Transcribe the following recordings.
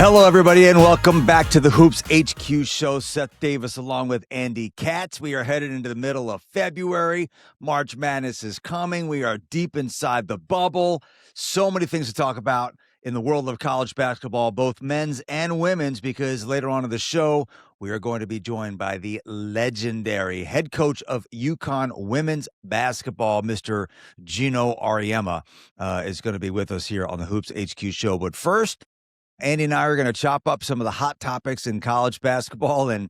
Hello, everybody, and welcome back to the Hoops HQ show. Seth Davis along with Andy Katz. We are headed into the middle of February. March Madness is coming. We are deep inside the bubble. So many things to talk about in the world of college basketball, both men's and women's, because later on in the show, we are going to be joined by the legendary head coach of Yukon women's basketball, Mr. Gino Auriemma, is going to be with us here on the Hoops HQ show. But first, Andy and I are going to chop up some of the hot topics in college basketball. And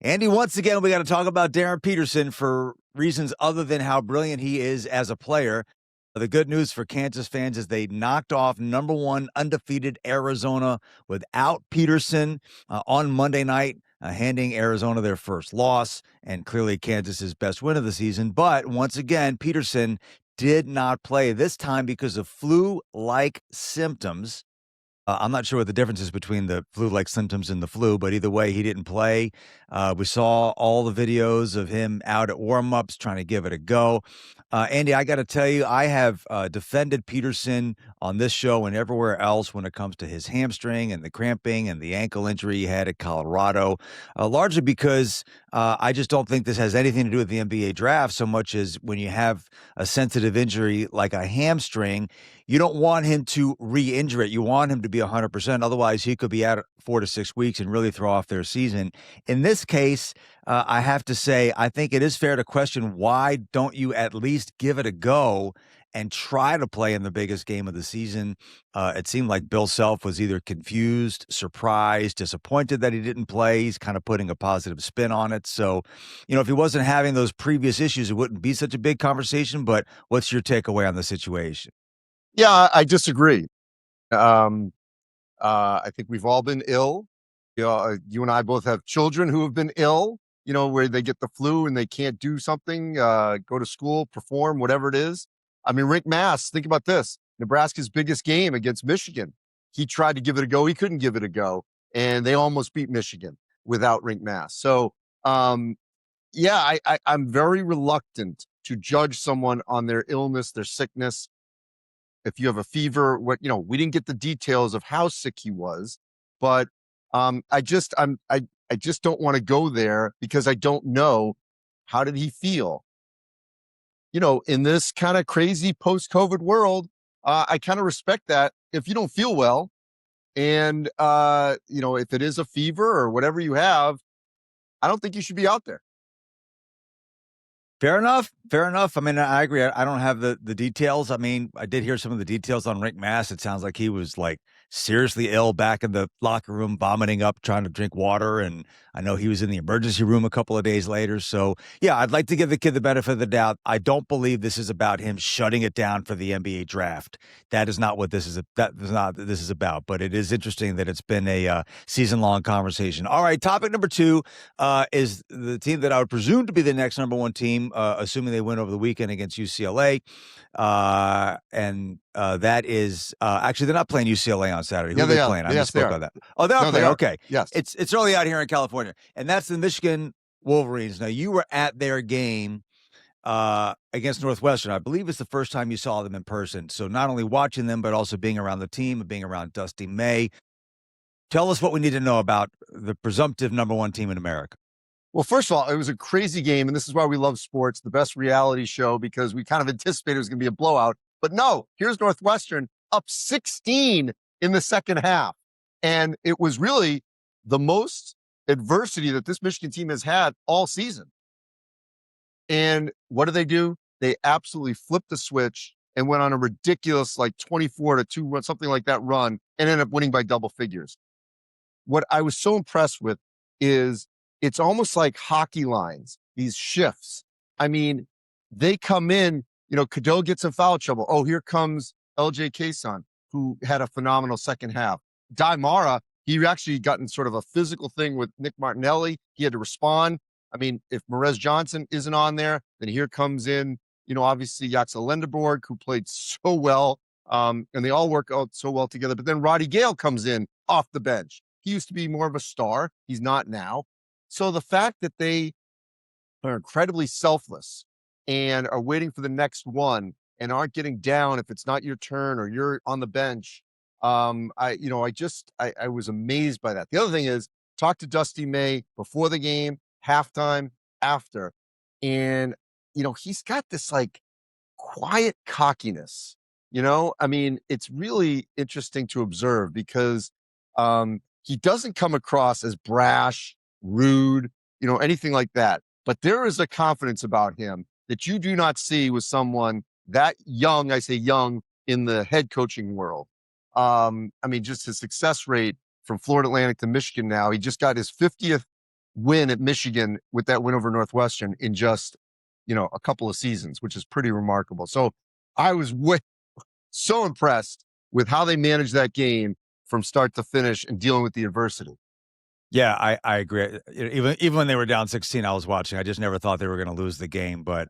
Andy, once again, we got to talk about Darren Peterson for reasons other than how brilliant he is as a player. The good news for Kansas fans is they knocked off #1 undefeated Arizona without Peterson on Monday night, handing Arizona their first loss and clearly Kansas's best win of the season. But once again, Peterson did not play this time because of flu-like symptoms. I'm not sure what the difference is between the flu-like symptoms and the flu, but either way, he didn't play. We saw all the videos of him out at warm-ups trying to give it a go. Andy, I got to tell you, I have defended Peterson on this show and everywhere else when it comes to his hamstring and the cramping and the ankle injury he had at Colorado, largely because I just don't think this has anything to do with the NBA draft so much as when you have a sensitive injury like a hamstring, you don't want him to re-injure it. You want him to be 100%. Otherwise, he could be out 4 to 6 weeks and really throw off their season. In this case, I have to say, I think it is fair to question why don't you at least give it a go and try to play in the biggest game of the season. It seemed like Bill Self was either confused, surprised, disappointed that he didn't play. He's kind of putting a positive spin on it. So, if he wasn't having those previous issues, it wouldn't be such a big conversation. But what's your takeaway on the situation? Yeah, I disagree. I think we've all been ill. You and I both have children who have been ill, where they get the flu and they can't do something, go to school, perform, whatever it is. I mean, Rick Mass, think about this. Nebraska's biggest game against Michigan. He tried to give it a go. He couldn't give it a go. And they almost beat Michigan without Rick Mass. So, I'm very reluctant to judge someone on their illness, their sickness. If you have a fever, we didn't get the details of how sick he was, but I just don't want to go there because I don't know how did he feel. In this kind of crazy post-COVID world, I kind of respect that. If you don't feel well, and if it is a fever or whatever you have, I don't think you should be out there. Fair enough. I mean, I agree. I don't have the details. I mean, I did hear some of the details on Rick Mass. It sounds like he was seriously ill back in the locker room, vomiting up, trying to drink water. And I know he was in the emergency room a couple of days later. So yeah, I'd like to give the kid the benefit of the doubt. I don't believe this is about him shutting it down for the NBA draft. That is not what this is. That is not what this is about. But it is interesting that it's been a season-long conversation. All right, topic number 2 is the team that I would presume to be the next #1 team, assuming they win over the weekend against UCLA. That is actually they're not playing UCLA on Saturday. Who are they playing? I misspoke on that. Oh, they're playing. Okay. Yes. It's early out here in California. And that's the Michigan Wolverines. Now, you were at their game against Northwestern. I believe it's the first time you saw them in person. So not only watching them, but also being around the team and being around Dusty May. Tell us what we need to know about the presumptive #1 team in America. Well, first of all, it was a crazy game, and this is why we love sports, the best reality show, because we kind of anticipated it was going to be a blowout. But no, here's Northwestern up 16 in the second half. And it was really the most adversity that this Michigan team has had all season. And what do? They absolutely flipped the switch and went on a ridiculous 24-2, something like that run, and ended up winning by double figures. What I was so impressed with is it's almost like hockey lines, these shifts. I mean, they come in, Cadeau gets in foul trouble. Oh, here comes LJ Kayson, who had a phenomenal second half. Di Mara, he actually got in sort of a physical thing with Nick Martinelli. He had to respond. I mean, if Merez Johnson isn't on there, then here comes in, obviously Yaxel Lendeborg, who played so well. And they all work out so well together. But then Roddy Gale comes in off the bench. He used to be more of a star. He's not now. So the fact that they are incredibly selfless and are waiting for the next one and aren't getting down if it's not your turn or you're on the bench, I was amazed by that. The other thing is, talk to Dusty May before the game, halftime, after, and he's got this like quiet cockiness. I mean, it's really interesting to observe because he doesn't come across as brash, rude, anything like that. But there is a confidence about him that you do not see with someone that young. I say young in the head coaching world. I mean, just his success rate from Florida Atlantic to Michigan now. He just got his 50th win at Michigan with that win over Northwestern in just, a couple of seasons, which is pretty remarkable. So I was so impressed with how they managed that game from start to finish and dealing with the adversity. Yeah, I agree. Even when they were down 16, I was watching. I just never thought they were going to lose the game. But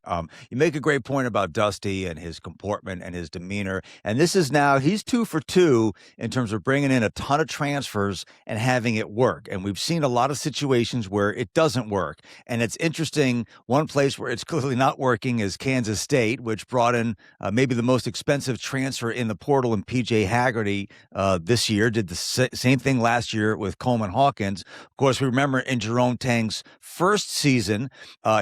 you make a great point about Dusty and his comportment and his demeanor. And this is now, he's 2 for 2 in terms of bringing in a ton of transfers and having it work. And we've seen a lot of situations where it doesn't work. And it's interesting, one place where it's clearly not working is Kansas State, which brought in maybe the most expensive transfer in the portal in P.J. Haggerty this year. Did the same thing last year with Coleman Hawkins. Of course, we remember in Jerome Tang's first season,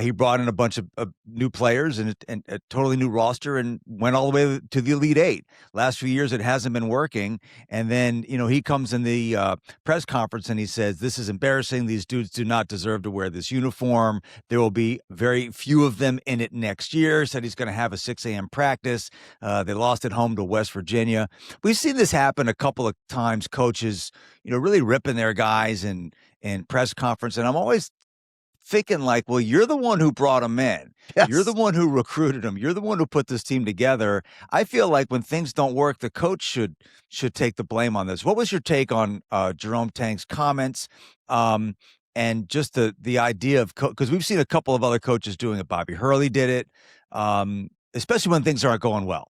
he brought in a bunch of new players and a totally new roster and went all the way to the Elite Eight. Last few years, it hasn't been working. And then, he comes in the press conference and he says, this is embarrassing. These dudes do not deserve to wear this uniform. There will be very few of them in it next year. Said he's going to have a 6 a.m. practice. They lost at home to West Virginia. We've seen this happen a couple of times, coaches, really ripping their guys in press conference. And I'm always thinking like, well, you're the one who brought them in. Yes. You're the one who recruited them. You're the one who put this team together. I feel like when things don't work, the coach should take the blame on this. What was your take on Jerome Tang's comments and just the idea of because we've seen a couple of other coaches doing it. Bobby Hurley did it, especially when things aren't going well.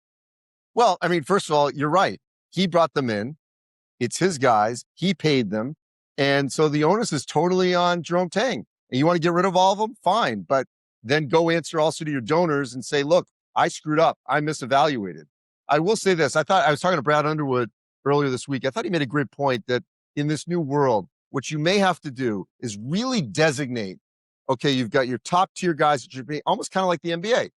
Well, I mean, first of all, you're right. He brought them in. It's his guys. He paid them. And so the onus is totally on Jerome Tang. And you want to get rid of all of them? Fine. But then go answer also to your donors and say, look, I screwed up. I misevaluated. I will say this. I was talking to Brad Underwood earlier this week. I thought he made a great point that in this new world, what you may have to do is really designate, okay, you've got your top tier guys that you're paying, almost kind of like the NBA.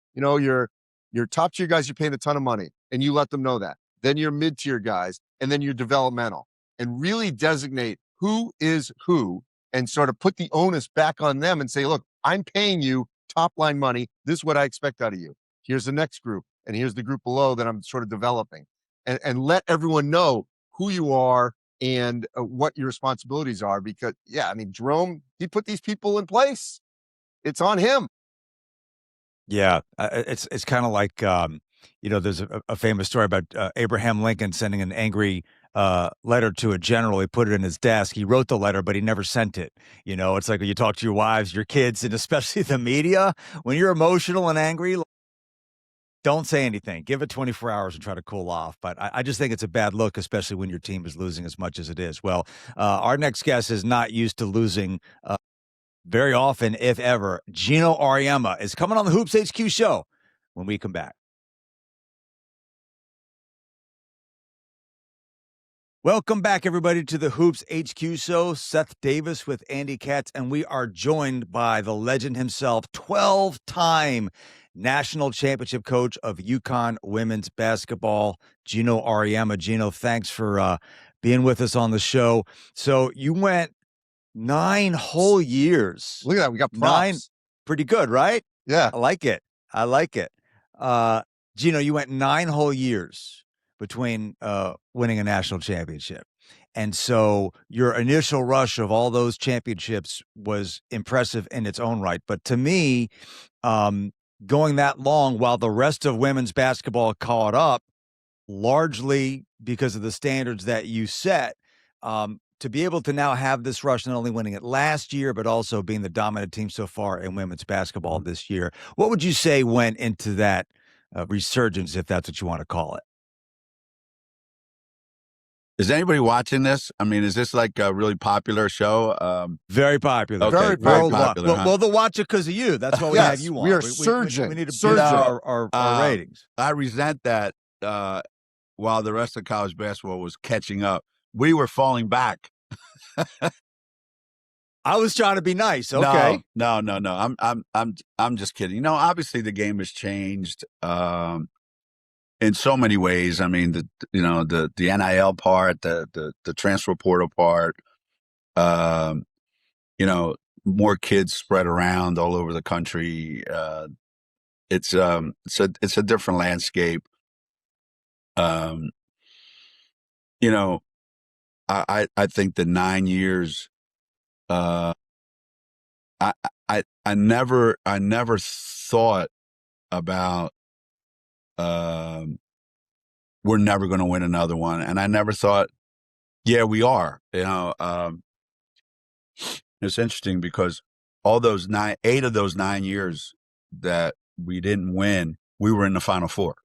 Your top tier guys, you're paying a ton of money and you let them know that. Then your mid tier guys and then your developmental, and really designate who is who and sort of put the onus back on them and say, look, I'm paying you top line money. This is what I expect out of you. Here's the next group. And here's the group below that I'm sort of developing, and let everyone know who you are and what your responsibilities are. Because I mean, Jerome, he put these people in place. It's on him. Yeah. It's kind of like, there's a famous story about Abraham Lincoln sending an angry letter to a general. He put it in his desk. He wrote the letter, but he never sent it. It's like when you talk to your wives, your kids, and especially the media, when you're emotional and angry, don't say anything. Give it 24 hours and try to cool off. But I just think it's a bad look, especially when your team is losing as much as it is. Well, our next guest is not used to losing very often, if ever. Gino Auriemma is coming on the Hoops HQ show when we come back. Welcome back, everybody, to the Hoops HQ show. Seth Davis with Andy Katz, and we are joined by the legend himself, 12-time national championship coach of Yukon women's basketball, Geno Auriemma. Gino, thanks for being with us on the show. So you went 9 whole years. Look at that. We got props. 9, pretty good, right? Yeah. I like it. Gino, you went 9 whole years between winning a national championship. And so your initial rush of all those championships was impressive in its own right. But to me, going that long while the rest of women's basketball caught up, largely because of the standards that you set, to be able to now have this rush, not only winning it last year, but also being the dominant team so far in women's basketball this year. What would you say went into that resurgence, if that's what you want to call it? Is anybody watching this? I mean, is this like a really popular show? Very popular. Okay, very popular. Well, they'll watch it because of you. That's why we have you on. We are surging. We need to boost our ratings. I resent that while the rest of college basketball was catching up. We were falling back. I was trying to be nice. Okay. No. I'm just kidding. Obviously the game has changed in so many ways. I mean, the NIL part, the transfer portal part, more kids spread around all over the country. It's a different landscape. I think the 9 years, I never thought about, we're never going to win another one. And I never thought, yeah, we are, it's interesting because eight of those 9 years that we didn't win, we were in the Final Four.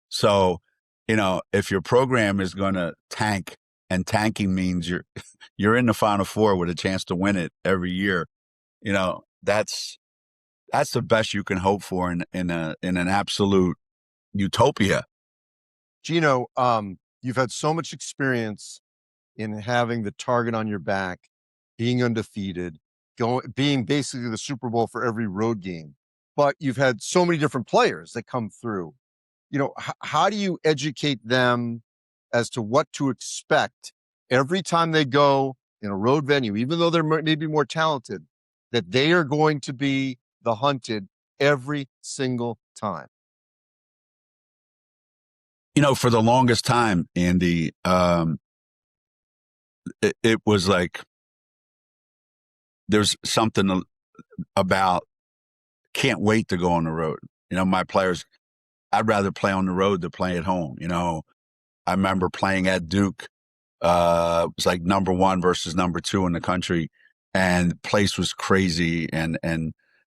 So, if your program is going to tank, and tanking means you're in the Final Four with a chance to win it every year, that's the best you can hope for in an absolute utopia. Gino, you've had so much experience in having the target on your back, being undefeated, being basically the Super Bowl for every road game. But you've had so many different players that come through. How do you educate them as to what to expect every time they go in a road venue, even though they're maybe more talented, that they are going to be the hunted every single time? For the longest time, Andy, it was like there's something about can't wait to go on the road. My players, I'd rather play on the road than play at home. I remember playing at Duke. It was like number 1 versus number 2 in the country, and the place was crazy. And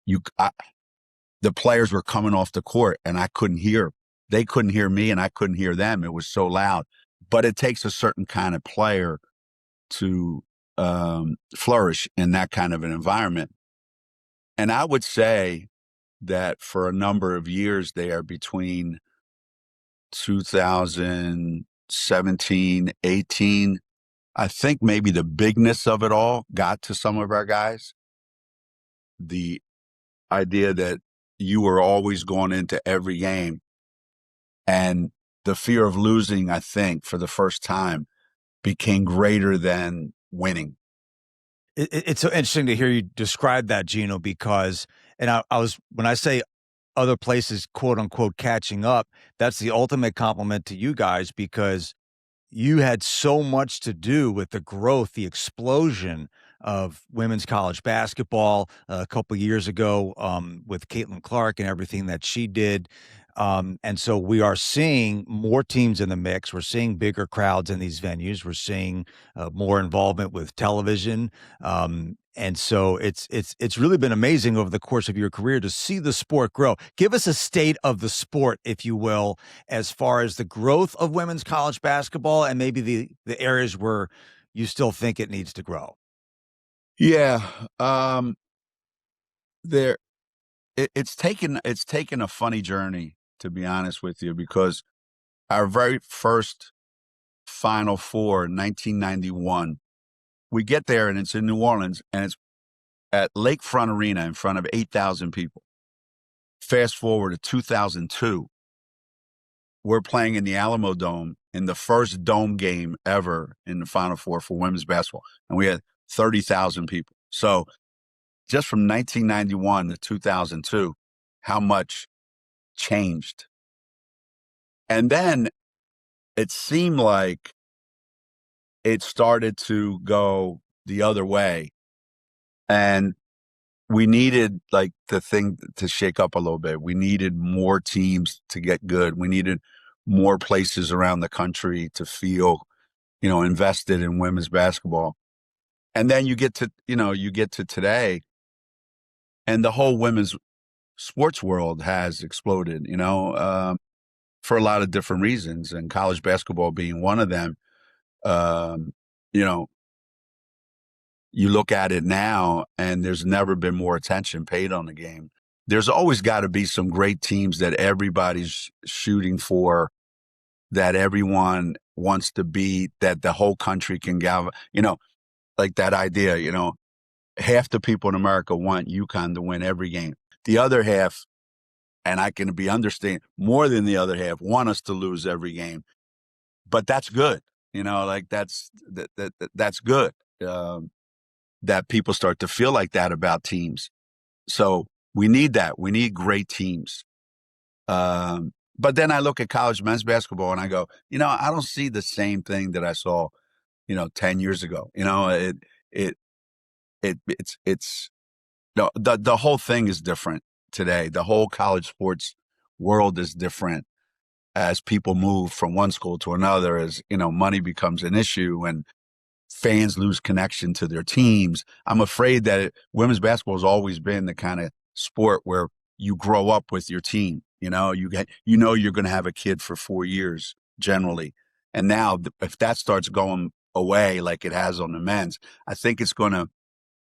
the players were coming off the court, and I couldn't hear. They couldn't hear me, and I couldn't hear them. It was so loud. But it takes a certain kind of player to flourish in that kind of an environment. And I would say that for a number of years there, between 2017, 18, I think maybe the bigness of it all got to some of our guys. The idea that you were always going into every game, and the fear of losing, I think, for the first time became greater than winning. It's so interesting to hear you describe that, Gino, because, and I was, when I say other places, quote unquote, catching up, that's the ultimate compliment to you guys, because you had so much to do with the growth, the explosion of women's college basketball a couple years ago, with Caitlin Clark and everything that she did. And so we are seeing more teams in the mix. We're seeing bigger crowds in these venues. We're seeing more involvement with television. And so it's really been amazing over the course of your career to see the sport grow. Give us a state of the sport, if you will, as far as the growth of women's college basketball and maybe the areas where you still think it needs to grow. Yeah. It's taken a funny journey, to be honest with you, because our very first Final Four in 1991, we get there and it's in New Orleans, and it's at Lakefront Arena in front of 8,000 people. Fast forward to 2002, we're playing in the Alamo Dome in the first dome game ever in the Final Four for women's basketball, and we had 30,000 people. So just from 1991 to 2002, how much changed. And then it seemed like it started to go the other way. And we needed like the thing to shake up a little bit. We needed more teams to get good. We needed more places around the country to feel, invested in women's basketball. And then you get to today, and the whole women's sports world has exploded, for a lot of different reasons, and college basketball being one of them. You look at it now, and there's never been more attention paid on the game. There's always got to be some great teams that everybody's shooting for, that everyone wants to be, that the whole country can gather, like that idea, half the people in America want UConn to win every game. The other half, and I can understand more than the other half, want us to lose every game. But that's good. That's good. That people start to feel like that about teams. So we need that. We need great teams. But then I look at college men's basketball and I go, I don't see the same thing that I saw, 10 years ago. The whole thing is different today. The whole college sports world is different as people move from one school to another, as, money becomes an issue and fans lose connection to their teams. I'm afraid that women's basketball has always been the kind of sport where you grow up with your team. You're going to have a kid for 4 years generally. And now if that starts going away like it has on the men's, I think it's going to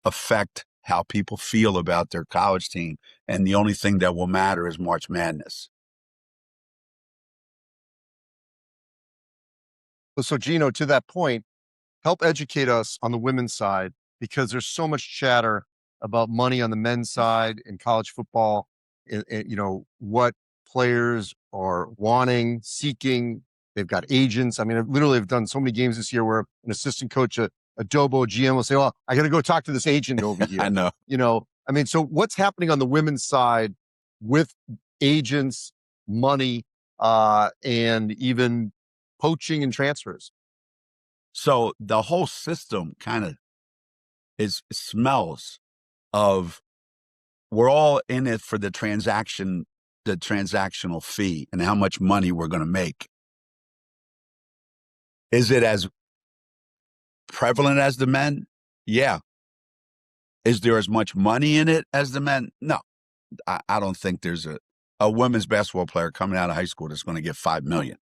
affect how people feel about their college team. And the only thing that will matter is March Madness. So Gino, to that point, help educate us on the women's side, because there's so much chatter about money on the men's side in college football, and what players are wanting, seeking. They've got agents. I mean, I've done so many games this year where an assistant coach, a Dobo GM will say, "Oh, I got to go talk to this agent over here." I know. So what's happening on the women's side with agents, money, and even poaching and transfers? So the whole system kind of smells of, we're all in it for the transactional fee and how much money we're going to make. Is it as prevalent as the men? Yeah. Is there as much money in it as the men? No. I don't think there's a women's basketball player coming out of high school that's going to get $5 million.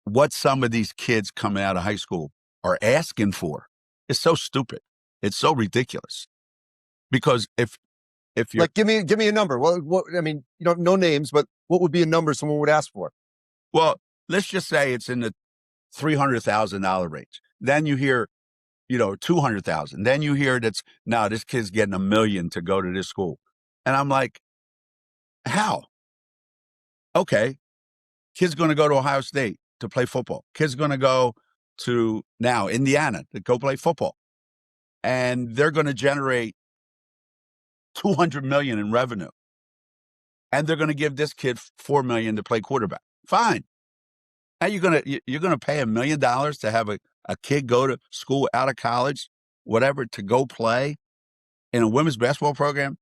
What some of these kids coming out of high school are asking for is so stupid. It's so ridiculous. Because if you're like, give me a number. Well, no names, but what would be a number someone would ask for? Well, let's just say it's in the $300,000 range. Then you hear, $200,000. Then you hear this kid's getting $1 million to go to this school. And I'm like, how? Okay. Kid's going to go to Ohio State to play football. Kid's going to go to now Indiana to go play football. And they're going to generate $200 million in revenue. And they're going to give this kid $4 million to play quarterback. Fine. Now you're going to pay $1 million to have a kid go to school out of college, whatever, to go play in a women's basketball program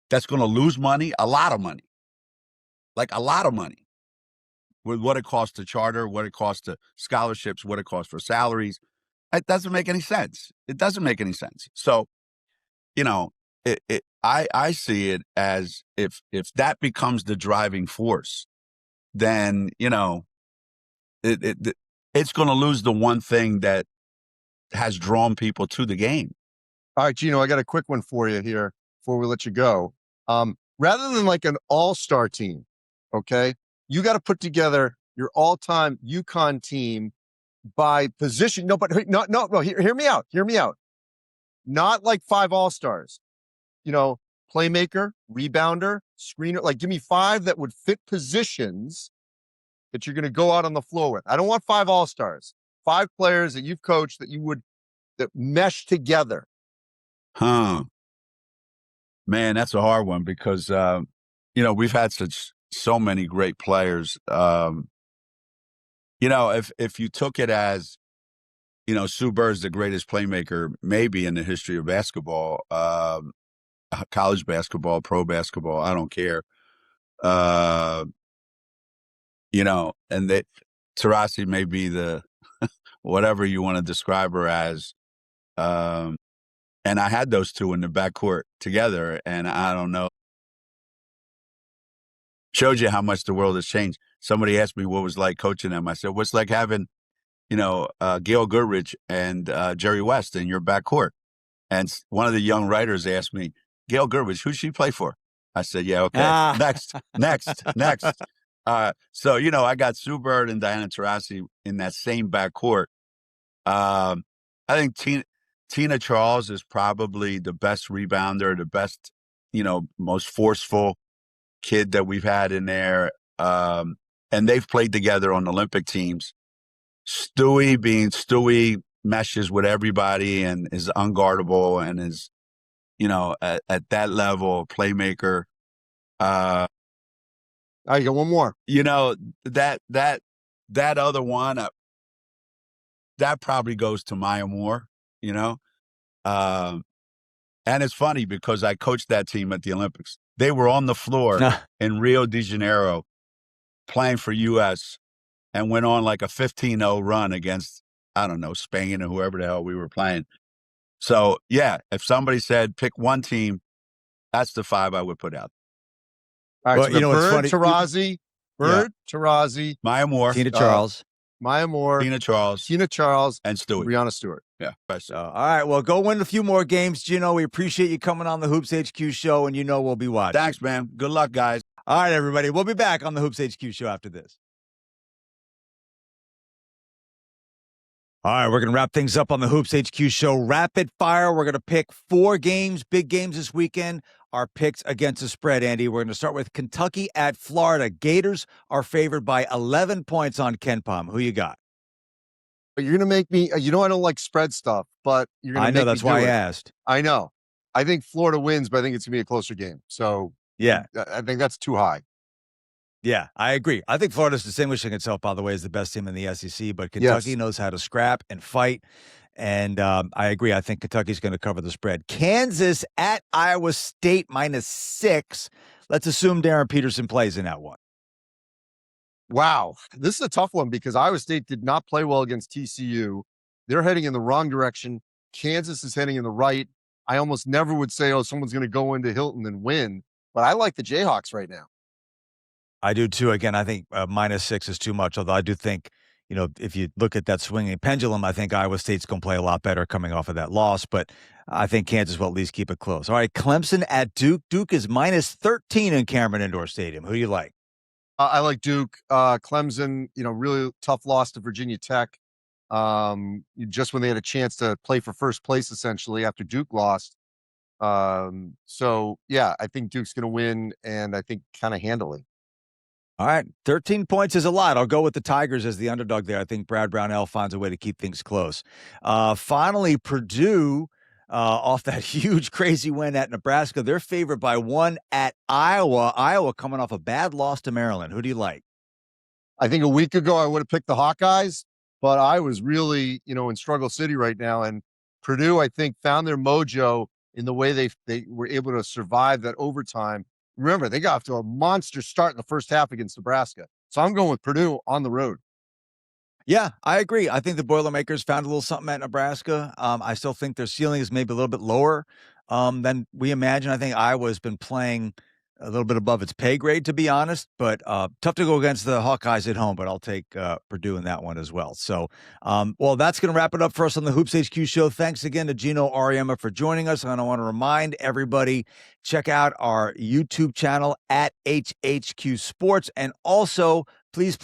that's going to lose money, a lot of money. Like a lot of money. With what it costs to charter, what it costs to scholarships, what it costs for salaries. It doesn't make any sense. It doesn't make any sense. So, I see it as if that becomes the driving force, then, it's going to lose the one thing that has drawn people to the game. All right, Gino, I got a quick one for you here before we let you go. Rather than like an all-star team, okay, you got to put together your all-time UConn team by position. No, hear me out. Hear me out. Not like 5 all-stars. Playmaker, rebounder, screener. Like, give me 5 that would fit positions that you're going to go out on the floor with. I don't want 5 all-stars. 5 players that you've coached that mesh together. Man, that's a hard one because, we've had so many great players. If you took it as, Sue Bird's the greatest playmaker maybe in the history of basketball, college basketball, pro basketball, I don't care. And that Taurasi may be the whatever you want to describe her as. And I had those two in the backcourt together, and I don't know. Shows you how much the world has changed. Somebody asked me what it was like coaching them. I said, what's like having, Gail Goodrich and Jerry West in your backcourt? And one of the young writers asked me, Gail Goodrich, who'd she play for? I said, yeah, okay. Next. So, I got Sue Bird and Diana Taurasi in that same backcourt. I think Tina Charles is probably the best rebounder, the best, most forceful kid that we've had in there. And they've played together on Olympic teams. Stewie meshes with everybody and is unguardable and is, at that level, playmaker. All right, you got one more. That other one, that probably goes to Maya Moore, and it's funny because I coached that team at the Olympics. They were on the floor in Rio de Janeiro playing for U.S. and went on like a 15-0 run against, I don't know, Spain or whoever the hell we were playing. So, yeah, if somebody said pick one team, that's the five I would put out. All right, well, so what's Bird, funny? Taurasi, Maya Moore, Tina Charles. Maya Moore, Tina Charles, and Stewie. Breanna Stewart. Yeah. All right, well, go win a few more games, Gino. We appreciate you coming on the Hoops HQ show, and we'll be watching. Thanks, man. Good luck, guys. All right, everybody. We'll be back on the Hoops HQ show after this. All right, we're going to wrap things up on the Hoops HQ show. Rapid fire. We're going to pick 4 games, big games this weekend. Our picks against the spread, Andy. We're going to start with Kentucky at Florida. Gators are favored by 11 points on KenPom. Who you got? You're going to make me, I don't like spread stuff, but you're going to make me do it. I know, that's why I asked. I know. I think Florida wins, but I think it's going to be a closer game. So, yeah, I think that's too high. Yeah, I agree. I think Florida's distinguishing itself, by the way, as the best team in the SEC, but Kentucky knows how to scrap and fight. And I agree. I think Kentucky's going to cover the spread. Kansas at Iowa State -6. Let's assume Darren Peterson plays in that one. Wow. This is a tough one because Iowa State did not play well against TCU. They're heading in the wrong direction. Kansas is heading in the right. I almost never would say, someone's going to go into Hilton and win, but I like the Jayhawks right now. I do too. Again, I think -6 is too much, although I do think, if you look at that swinging pendulum, I think Iowa State's going to play a lot better coming off of that loss, but I think Kansas will at least keep it close. All right, Clemson at Duke. Duke is -13 in Cameron Indoor Stadium. Who do you like? I like Duke. Clemson, really tough loss to Virginia Tech. Just when they had a chance to play for first place, essentially, after Duke lost. So, yeah, I think Duke's going to win, and I think kind of handily. All right, 13 points is a lot. I'll go with the Tigers as the underdog there. I think Brad Brownell finds a way to keep things close. Finally, Purdue, off that huge, crazy win at Nebraska, they're favored by 1 at Iowa. Iowa coming off a bad loss to Maryland. Who do you like? I think a week ago I would have picked the Hawkeyes, but I was really, in struggle city right now. And Purdue, I think, found their mojo in the way they were able to survive that overtime. Remember, they got off to a monster start in the first half against Nebraska. So I'm going with Purdue on the road. Yeah, I agree. I think the Boilermakers found a little something at Nebraska. I still think their ceiling is maybe a little bit lower than we imagine. I think Iowa's been playing a little bit above its pay grade, to be honest, but tough to go against the Hawkeyes at home, but I'll take Purdue in that one as well. So, well, that's going to wrap it up for us on the Hoops HQ show. Thanks again to Gino Auriemma for joining us. And I want to remind everybody, check out our YouTube channel at HHQ Sports. And also, please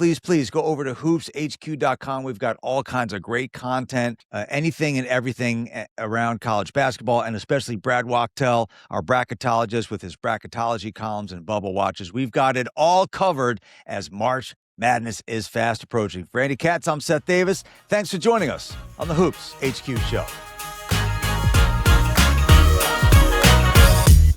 go over to hoopshq.com. We've got all kinds of great content, anything and everything around college basketball, and especially Brad Wachtel, our bracketologist, with his bracketology columns and bubble watches. We've got it all covered as March Madness is fast approaching. For Andy Katz, I'm Seth Davis. Thanks for joining us on the Hoops HQ show.